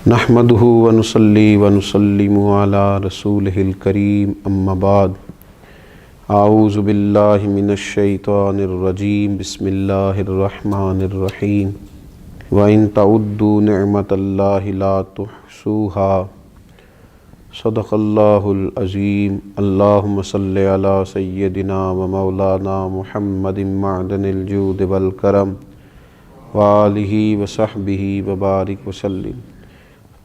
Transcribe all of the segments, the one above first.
نحمدہ ونصلی ونسلم علی رسولہ الکریم اما بعد اعوذ باللہ من الشیطان الرجیم بسم اللہ الرحمن الرحیم وَإِن تَعُدُّوا نِعْمَةَ اللَّهِ لَا تُحْصُوهَا صدق اللہ العظیم اللہم صلی علی سیدنا و مولانا محمد معدن الجود والکرم وآلہ وصحبہ وبارک وسلم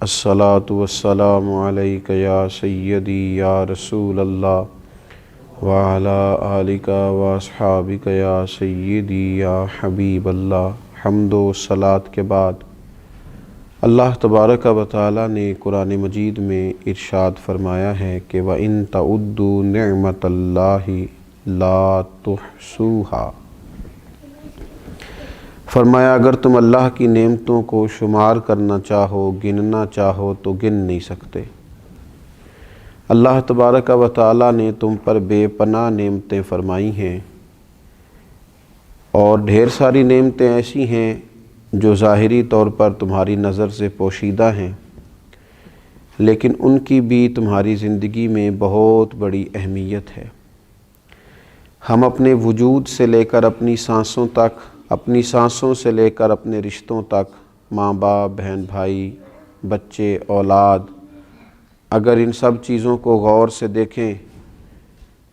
الصلاۃ والسلام علیک یا سیدی یا رسول اللہ وعلی آلک واصحابک یا سیدی یا حبیب اللہ۔ حمد و صلاۃ کے بعد اللہ تبارک و تعالی نے قرآن مجید میں ارشاد فرمایا ہے کہ وَإِن تَعُدُّوا نِعْمَةَ اللَّهِ لَا تُحْصُوهَا، فرمایا اگر تم اللہ کی نعمتوں کو شمار کرنا چاہو، گننا چاہو تو گن نہیں سکتے۔ اللہ تبارک و تعالی نے تم پر بے پناہ نعمتیں فرمائی ہیں، اور ڈھیر ساری نعمتیں ایسی ہیں جو ظاہری طور پر تمہاری نظر سے پوشیدہ ہیں، لیکن ان کی بھی تمہاری زندگی میں بہت بڑی اہمیت ہے۔ ہم اپنے وجود سے لے کر اپنی سانسوں تک، اپنی سانسوں سے لے کر اپنے رشتوں تک، ماں باپ، بہن بھائی، بچے، اولاد، اگر ان سب چیزوں کو غور سے دیکھیں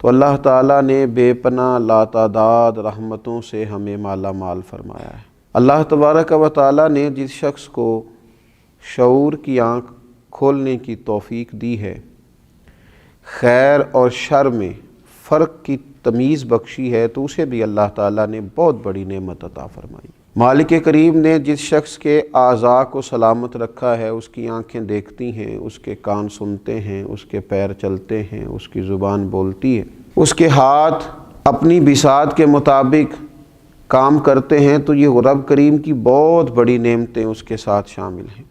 تو اللہ تعالیٰ نے بے پناہ لاتعداد رحمتوں سے ہمیں مالا مال فرمایا ہے۔ اللہ تبارک و تعالیٰ نے جس شخص کو شعور کی آنکھ کھولنے کی توفیق دی ہے، خیر اور شر میں فرق کی تمیز بخشی ہے، تو اسے بھی اللہ تعالیٰ نے بہت بڑی نعمت عطا فرمائی۔ مالک کریم نے جس شخص کے اعضاء کو سلامت رکھا ہے، اس کی آنکھیں دیکھتی ہیں، اس کے کان سنتے ہیں، اس کے پیر چلتے ہیں، اس کی زبان بولتی ہے، اس کے ہاتھ اپنی بساط کے مطابق کام کرتے ہیں، تو یہ رب کریم کی بہت بڑی نعمتیں اس کے ساتھ شامل ہیں۔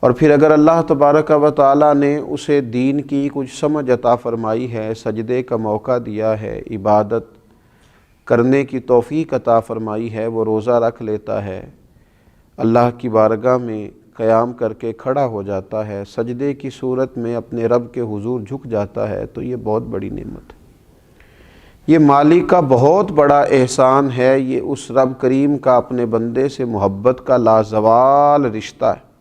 اور پھر اگر اللہ تبارک و تعالیٰ نے اسے دین کی کچھ سمجھ عطا فرمائی ہے، سجدے کا موقع دیا ہے، عبادت کرنے کی توفیق عطا فرمائی ہے، وہ روزہ رکھ لیتا ہے، اللہ کی بارگاہ میں قیام کر کے کھڑا ہو جاتا ہے، سجدے کی صورت میں اپنے رب کے حضور جھک جاتا ہے، تو یہ بہت بڑی نعمت ہے۔ یہ مالک کا بہت بڑا احسان ہے، یہ اس رب کریم کا اپنے بندے سے محبت کا لازوال رشتہ ہے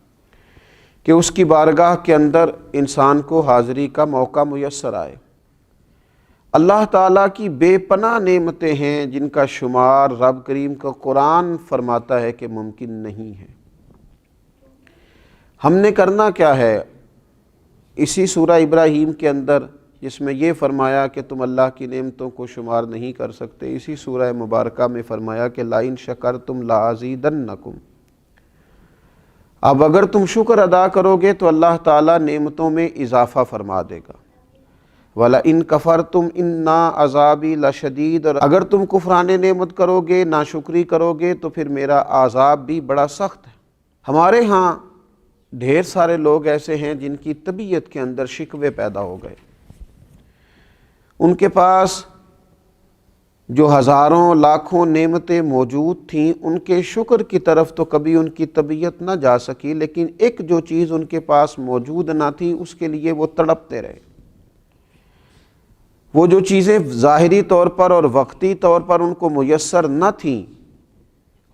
کہ اس کی بارگاہ کے اندر انسان کو حاضری کا موقع میسر آئے۔ اللہ تعالیٰ کی بے پناہ نعمتیں ہیں جن کا شمار رب کریم کا قرآن فرماتا ہے کہ ممکن نہیں ہے۔ ہم نے کرنا کیا ہے؟ اسی سورہ ابراہیم کے اندر جس میں یہ فرمایا کہ تم اللہ کی نعمتوں کو شمار نہیں کر سکتے، اسی سورہ مبارکہ میں فرمایا کہ لَإِن شَكَرْتُمْ لَأَزِيدَنَّكُمْ، اب اگر تم شکر ادا کرو گے تو اللہ تعالیٰ نعمتوں میں اضافہ فرما دے گا۔ وَلَئِن كَفَرْتُمْ إِنَّ عَذَابِي لَشَدِيدٌ، اور اگر تم کفران نعمت کرو گے، ناشکری کرو گے، تو پھر میرا عذاب بھی بڑا سخت ہے۔ ہمارے ہاں ڈھیر سارے لوگ ایسے ہیں جن کی طبیعت کے اندر شکوے پیدا ہو گئے، ان کے پاس جو ہزاروں لاکھوں نعمتیں موجود تھیں، ان کے شکر کی طرف تو کبھی ان کی طبیعت نہ جا سکی، لیکن ایک جو چیز ان کے پاس موجود نہ تھی اس کے لیے وہ تڑپتے رہے۔ وہ جو چیزیں ظاہری طور پر اور وقتی طور پر ان کو میسر نہ تھیں،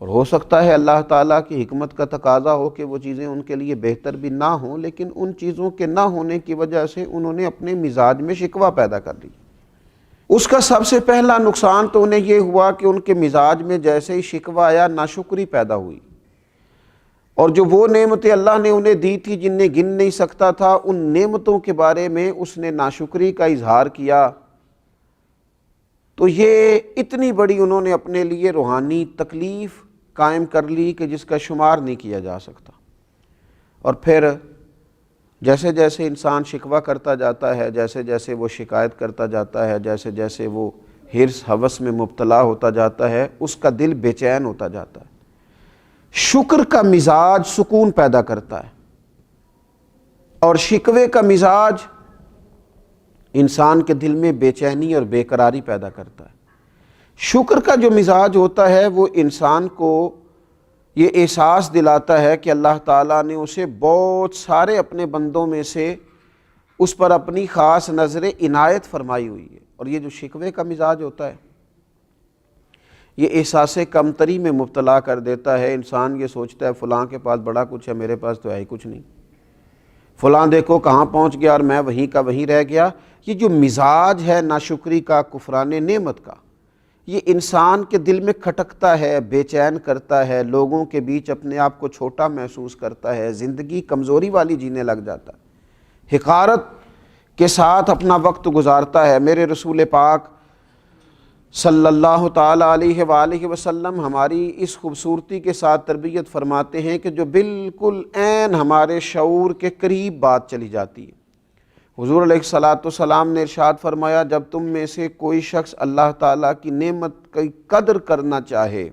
اور ہو سکتا ہے اللہ تعالیٰ کی حکمت کا تقاضا ہو کہ وہ چیزیں ان کے لیے بہتر بھی نہ ہوں، لیکن ان چیزوں کے نہ ہونے کی وجہ سے انہوں نے اپنے مزاج میں شکوہ پیدا کر دی۔ اس کا سب سے پہلا نقصان تو انہیں یہ ہوا کہ ان کے مزاج میں جیسے ہی شکوہ آیا، ناشکری پیدا ہوئی، اور جو وہ نعمتیں اللہ نے انہیں دی تھی جنہیں گن نہیں سکتا تھا، ان نعمتوں کے بارے میں اس نے ناشکری کا اظہار کیا، تو یہ اتنی بڑی انہوں نے اپنے لیے روحانی تکلیف قائم کر لی کہ جس کا شمار نہیں کیا جا سکتا۔ اور پھر جیسے جیسے انسان شکوہ کرتا جاتا ہے، جیسے جیسے وہ شکایت کرتا جاتا ہے، جیسے جیسے وہ حرص ہوس میں مبتلا ہوتا جاتا ہے، اس کا دل بے چین ہوتا جاتا ہے۔ شکر کا مزاج سکون پیدا کرتا ہے، اور شکوے کا مزاج انسان کے دل میں بے چینی اور بے قراری پیدا کرتا ہے۔ شکر کا جو مزاج ہوتا ہے وہ انسان کو یہ احساس دلاتا ہے کہ اللہ تعالیٰ نے اسے بہت سارے اپنے بندوں میں سے اس پر اپنی خاص نظر عنایت فرمائی ہوئی ہے۔ اور یہ جو شکوے کا مزاج ہوتا ہے یہ احساس کمتری میں مبتلا کر دیتا ہے۔ انسان یہ سوچتا ہے فلاں کے پاس بڑا کچھ ہے، میرے پاس تو ہے ہی کچھ نہیں، فلاں دیکھو کہاں پہنچ گیا اور میں وہیں کا وہیں رہ گیا۔ یہ جو مزاج ہے ناشکری کا، کفران نعمت کا، یہ انسان کے دل میں کھٹکتا ہے، بے چین کرتا ہے، لوگوں کے بیچ اپنے آپ کو چھوٹا محسوس کرتا ہے، زندگی کمزوری والی جینے لگ جاتا ہے، حقارت کے ساتھ اپنا وقت گزارتا ہے۔ میرے رسول پاک صلی اللہ تعالیٰ علیہ وآلہ وسلم ہماری اس خوبصورتی کے ساتھ تربیت فرماتے ہیں کہ جو بالکل عین ہمارے شعور کے قریب بات چلی جاتی ہے۔ حضور علیہ السلام نے ارشاد فرمایا، جب تم میں سے کوئی شخص اللہ تعالیٰ کی نعمت کی قدر کرنا چاہے،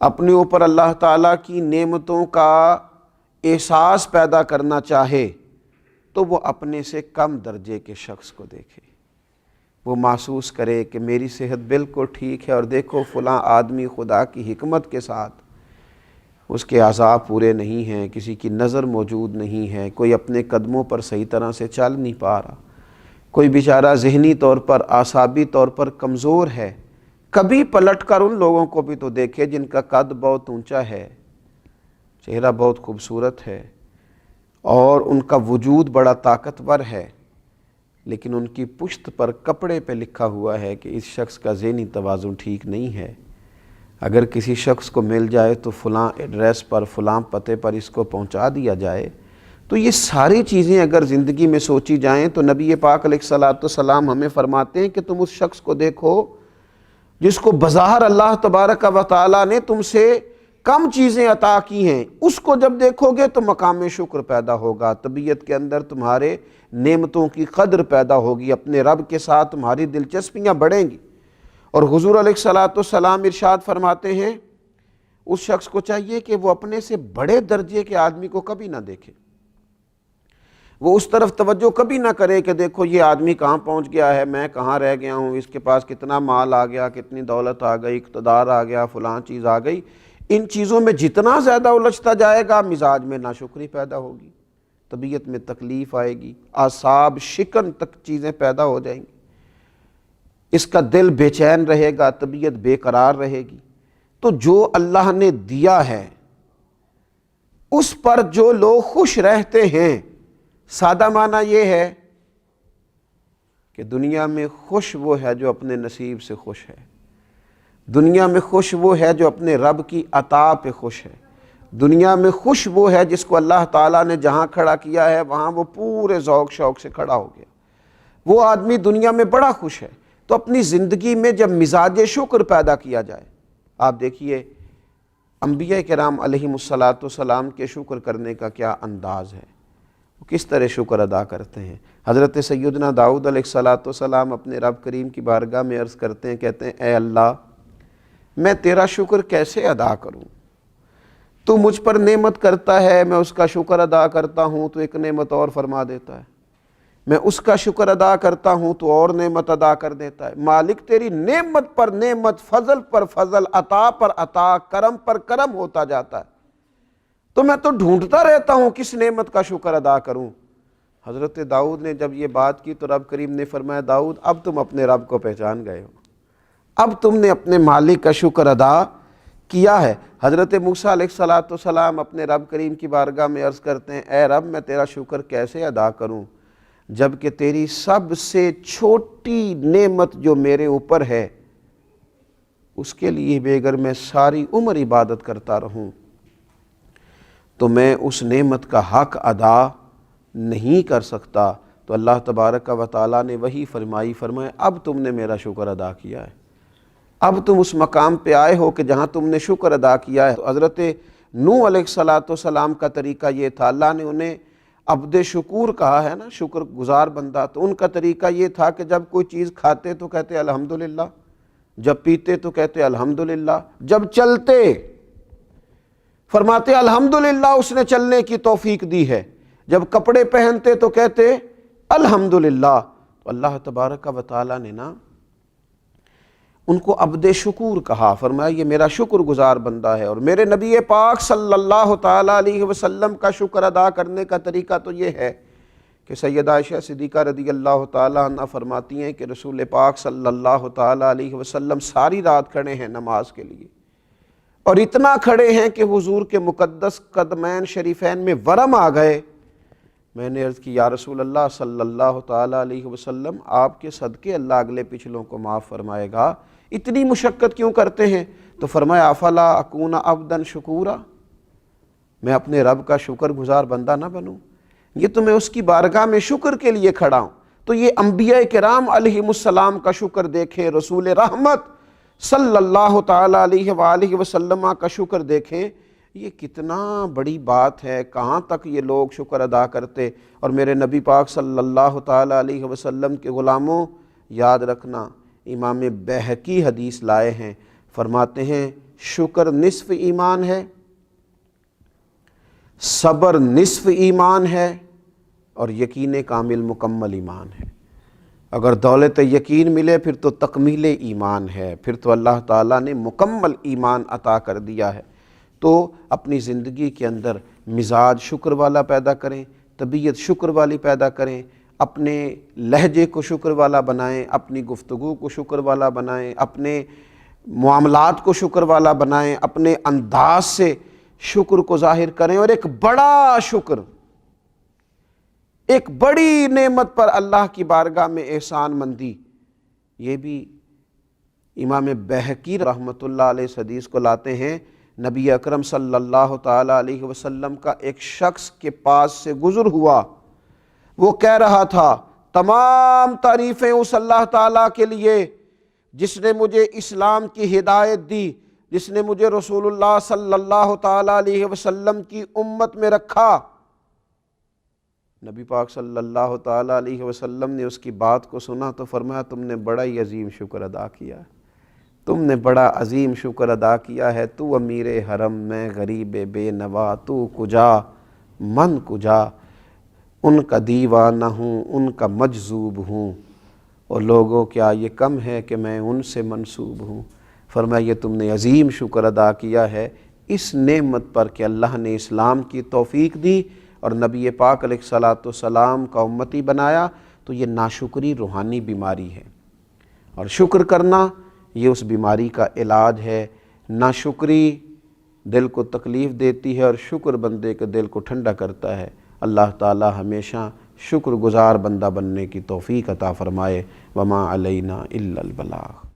اپنے اوپر اللہ تعالیٰ کی نعمتوں کا احساس پیدا کرنا چاہے، تو وہ اپنے سے کم درجے کے شخص کو دیکھے، وہ محسوس کرے کہ میری صحت بالکل ٹھیک ہے اور دیکھو فلاں آدمی خدا کی حکمت کے ساتھ اس کے اعضاء پورے نہیں ہیں، کسی کی نظر موجود نہیں ہے، کوئی اپنے قدموں پر صحیح طرح سے چل نہیں پا رہا، کوئی بیچارہ ذہنی طور پر اعصابی طور پر کمزور ہے۔ کبھی پلٹ کر ان لوگوں کو بھی تو دیکھے جن کا قد بہت اونچا ہے، چہرہ بہت خوبصورت ہے اور ان کا وجود بڑا طاقتور ہے، لیکن ان کی پشت پر کپڑے پہ لکھا ہوا ہے کہ اس شخص کا ذہنی توازن ٹھیک نہیں ہے۔ اگر کسی شخص کو مل جائے تو فلاں ایڈریس پر، فلاں پتے پر اس کو پہنچا دیا جائے۔ تو یہ ساری چیزیں اگر زندگی میں سوچی جائیں تو نبی پاک علیہ السلام ہمیں فرماتے ہیں کہ تم اس شخص کو دیکھو جس کو بظاہر اللہ تبارک و تعالیٰ نے تم سے کم چیزیں عطا کی ہیں، اس کو جب دیکھو گے تو مقام شکر پیدا ہوگا، طبیعت کے اندر تمہارے نعمتوں کی قدر پیدا ہوگی، اپنے رب کے ساتھ تمہاری دلچسپیاں بڑھیں گی۔ اور حضور علیہ السلام ارشاد فرماتے ہیں اس شخص کو چاہیے کہ وہ اپنے سے بڑے درجے کے آدمی کو کبھی نہ دیکھے، وہ اس طرف توجہ کبھی نہ کرے کہ دیکھو یہ آدمی کہاں پہنچ گیا ہے، میں کہاں رہ گیا ہوں، اس کے پاس کتنا مال آ گیا، کتنی دولت آ گئی، اقتدار آ گیا، فلاں چیز آ گئی۔ ان چیزوں میں جتنا زیادہ الجھتا جائے گا مزاج میں ناشکری پیدا ہوگی، طبیعت میں تکلیف آئے گی، اعصاب شکن تک چیزیں پیدا ہو جائیں گی، اس کا دل بے چین رہے گا، طبیعت بے قرار رہے گی۔ تو جو اللہ نے دیا ہے اس پر جو لوگ خوش رہتے ہیں، سادہ معنی یہ ہے کہ دنیا میں خوش وہ ہے جو اپنے نصیب سے خوش ہے، دنیا میں خوش وہ ہے جو اپنے رب کی عطا پہ خوش ہے، دنیا میں خوش وہ ہے جس کو اللہ تعالیٰ نے جہاں کھڑا کیا ہے وہاں وہ پورے ذوق شوق سے کھڑا ہو گیا، وہ آدمی دنیا میں بڑا خوش ہے۔ تو اپنی زندگی میں جب مزاج شکر پیدا کیا جائے، آپ دیکھیے انبیاء کرام علیہم السلام کے شکر کرنے کا کیا انداز ہے، وہ کس طرح شکر ادا کرتے ہیں۔ حضرت سیدنا داؤد علیہ السلام اپنے رب کریم کی بارگاہ میں عرض کرتے ہیں، کہتے ہیں اے اللہ میں تیرا شکر کیسے ادا کروں، تو مجھ پر نعمت کرتا ہے، میں اس کا شکر ادا کرتا ہوں تو ایک نعمت اور فرما دیتا ہے، میں اس کا شکر ادا کرتا ہوں تو اور نعمت ادا کر دیتا ہے۔ مالک تیری نعمت پر نعمت، فضل پر فضل، عطا پر عطا، کرم پر کرم ہوتا جاتا ہے، تو میں تو ڈھونڈتا رہتا ہوں کس نعمت کا شکر ادا کروں۔ حضرت داؤد نے جب یہ بات کی تو رب کریم نے فرمایا داؤد اب تم اپنے رب کو پہچان گئے ہو، اب تم نے اپنے مالک کا شکر ادا کیا ہے۔ حضرت موسیٰ علیہ السلام اپنے رب کریم کی بارگاہ میں عرض کرتے ہیں اے رب میں تیرا شکر کیسے ادا کروں جبکہ تیری سب سے چھوٹی نعمت جو میرے اوپر ہے اس کے لیے بھی اگر میں ساری عمر عبادت کرتا رہوں تو میں اس نعمت کا حق ادا نہیں کر سکتا۔ تو اللہ تبارک و تعالیٰ نے وہی فرمایا اب تم نے میرا شکر ادا کیا ہے، اب تم اس مقام پہ آئے ہو کہ جہاں تم نے شکر ادا کیا ہے۔ تو حضرت نوح علیہ السلام کا طریقہ یہ تھا، اللہ نے انہیں عبد شکور کہا ہے نا، شکر گزار بندہ، تو ان کا طریقہ یہ تھا کہ جب کوئی چیز کھاتے تو کہتے الحمدللہ، جب پیتے تو کہتے الحمدللہ، جب چلتے فرماتے الحمدللہ اس نے چلنے کی توفیق دی ہے، جب کپڑے پہنتے تو کہتے الحمدللہ۔ تو اللہ تبارک و تعالیٰ نے نا ان کو عبد شکور کہا، فرمایا یہ میرا شکر گزار بندہ ہے۔ اور میرے نبی پاک صلی اللہ تعالیٰ علیہ وسلم کا شکر ادا کرنے کا طریقہ تو یہ ہے کہ سیدہ عائشہ صدیقہ رضی اللہ تعالیٰ عنہ فرماتی ہیں کہ رسول پاک صلی اللہ تعالیٰ علیہ وسلم ساری رات کھڑے ہیں نماز کے لیے، اور اتنا کھڑے ہیں کہ حضور کے مقدس قدمین شریفین میں ورم آ گئے۔ میں نے عرض کی یا رسول اللہ صلی اللہ تعالیٰ علیہ وسلم، آپ کے صدقے اللہ اگلے پچھلوں کو معاف فرمائے گا، اتنی مشقت کیوں کرتے ہیں؟ تو فرمایا افلا اکون عبدا شکورا، میں اپنے رب کا شکر گزار بندہ نہ بنوں؟ یہ تو میں اس کی بارگاہ میں شکر کے لیے کھڑا ہوں۔ تو یہ انبیاء کرام علیہم السلام کا شکر دیکھیں، رسول رحمت صلی اللہ تعالیٰ علیہ وآلہ وسلم کا شکر دیکھیں، یہ کتنا بڑی بات ہے، کہاں تک یہ لوگ شکر ادا کرتے۔ اور میرے نبی پاک صلی اللہ تعالیٰ علیہ وسلم کے غلاموں، یاد رکھنا، امام بیہقی حدیث لائے ہیں، فرماتے ہیں شکر نصف ایمان ہے، صبر نصف ایمان ہے، اور یقین کامل مکمل ایمان ہے۔ اگر دولت یقین ملے پھر تو تکمیل ایمان ہے، پھر تو اللہ تعالیٰ نے مکمل ایمان عطا کر دیا ہے۔ تو اپنی زندگی کے اندر مزاج شکر والا پیدا کریں، طبیعت شکر والی پیدا کریں، اپنے لہجے کو شکر والا بنائیں، اپنی گفتگو کو شکر والا بنائیں، اپنے معاملات کو شکر والا بنائیں، اپنے انداز سے شکر کو ظاہر کریں۔ اور ایک بڑا شکر، ایک بڑی نعمت پر اللہ کی بارگاہ میں احسان مندی، یہ بھی امام بیہقی رحمۃ اللہ علیہ اس حدیث کو لاتے ہیں۔ نبی اکرم صلی اللہ تعالیٰ علیہ وسلم کا ایک شخص کے پاس سے گزر ہوا، وہ کہہ رہا تھا تمام تعریفیں اس اللہ تعالیٰ کے لیے جس نے مجھے اسلام کی ہدایت دی، جس نے مجھے رسول اللہ صلی اللہ تعالیٰ علیہ وسلم کی امت میں رکھا۔ نبی پاک صلی اللہ تعالیٰ علیہ وسلم نے اس کی بات کو سنا تو فرمایا تم نے بڑا ہی عظیم شکر ادا کیا، تم نے بڑا عظیم شکر ادا کیا ہے۔ تو امیر حرم، میں غریب بے نوا، تو کجا من کجا، ان کا دیوانہ ہوں، ان کا مجذوب ہوں، اور لوگوں کیا یہ کم ہے کہ میں ان سے منسوب ہوں۔ فرمایا یہ تم نے عظیم شکر ادا کیا ہے اس نعمت پر کہ اللہ نے اسلام کی توفیق دی اور نبی پاک علیہ الصلاۃ والسلام کا امتی بنایا۔ تو یہ ناشکری روحانی بیماری ہے، اور شکر کرنا یہ اس بیماری کا علاج ہے۔ ناشکری دل کو تکلیف دیتی ہے اور شکر بندے کے دل کو ٹھنڈا کرتا ہے۔ اللہ تعالی ہمیشہ شکر گزار بندہ بننے کی توفیق عطا فرمائے۔ وما علینا الا البلاغ۔